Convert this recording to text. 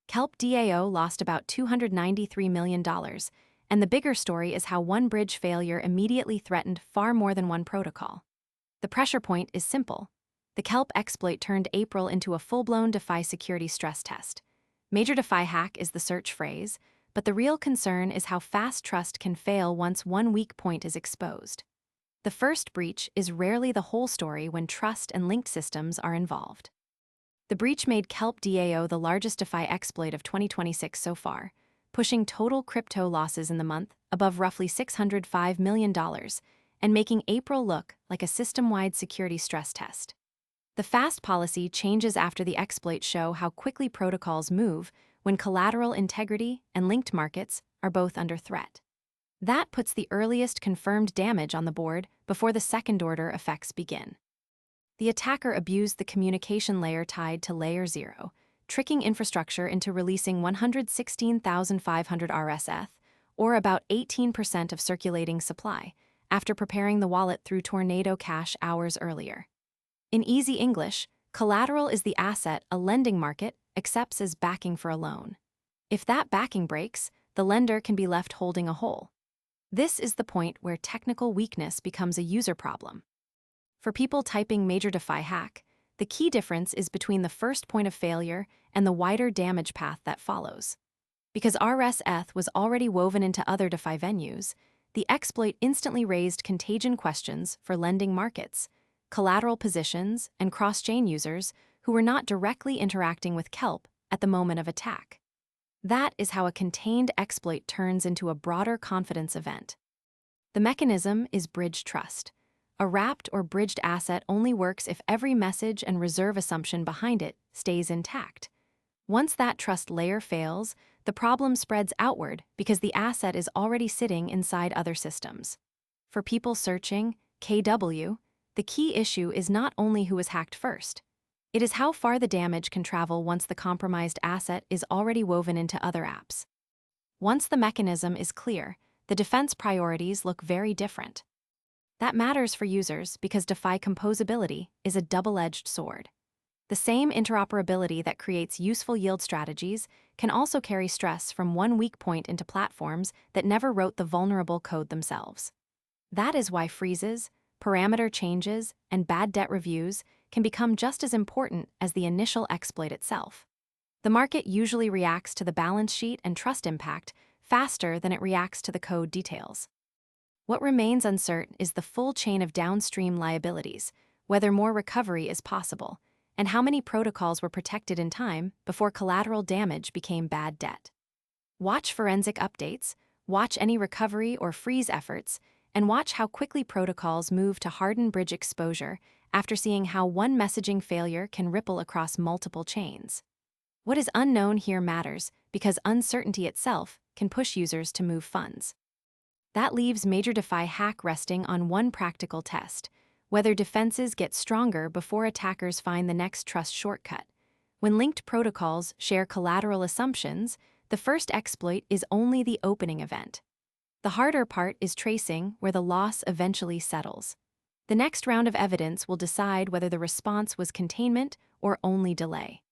Kelp DAO lost about $293 million, and the bigger story is how one bridge failure immediately threatened far more than one protocol. The pressure point is simple. The Kelp exploit turned April into a full-blown DeFi security stress test. Major DeFi hack is the search phrase, but the real concern is how fast trust can fail once one weak point is exposed. The first breach is rarely the whole story when trust and linked systems are involved. The breach made Kelp DAO the largest DeFi exploit of 2026 so far, pushing total crypto losses in the month above roughly $605 million and making April look like a system-wide security stress test. The fast policy changes after the exploit show how quickly protocols move when collateral integrity and linked markets are both under threat. That puts the earliest confirmed damage on the board before the second-order effects begin. The attacker abused the communication layer tied to LayerZero, tricking infrastructure into releasing 116,500 rsETH, or about 18% of circulating supply, after preparing the wallet through Tornado Cash hours earlier. In easy English, collateral is the asset a lending market accepts as backing for a loan. If that backing breaks, the lender can be left holding a hole. This is the point where technical weakness becomes a user problem. For people typing major DeFi hack, the key difference is between the first point of failure and the wider damage path that follows. Because rsETH was already woven into other DeFi venues, the exploit instantly raised contagion questions for lending markets, collateral positions, and cross-chain users who were not directly interacting with Kelp at the moment of attack. That is how a contained exploit turns into a broader confidence event. The mechanism is bridge trust. A wrapped or bridged asset only works if every message and reserve assumption behind it stays intact. Once that trust layer fails, the problem spreads outward because the asset is already sitting inside other systems. For people searching KW, the key issue is not only who was hacked first. It is how far the damage can travel once the compromised asset is already woven into other apps. Once the mechanism is clear, the defense priorities look very different. That matters for users because DeFi composability is a double-edged sword. The same interoperability that creates useful yield strategies can also carry stress from one weak point into platforms that never wrote the vulnerable code themselves. That is why freezes, parameter changes, and bad debt reviews can become just as important as the initial exploit itself. The market usually reacts to the balance sheet and trust impact faster than it reacts to the code details. What remains uncertain is the full chain of downstream liabilities, whether more recovery is possible, and how many protocols were protected in time before collateral damage became bad debt. Watch forensic updates, watch any recovery or freeze efforts, and watch how quickly protocols move to harden bridge exposure after seeing how one messaging failure can ripple across multiple chains. What is unknown here matters because uncertainty itself can push users to move funds. That leaves major DeFi hack resting on one practical test: whether defenses get stronger before attackers find the next trust shortcut. When linked protocols share collateral assumptions, the first exploit is only the opening event. The harder part is tracing where the loss eventually settles. The next round of evidence will decide whether the response was containment or only delay.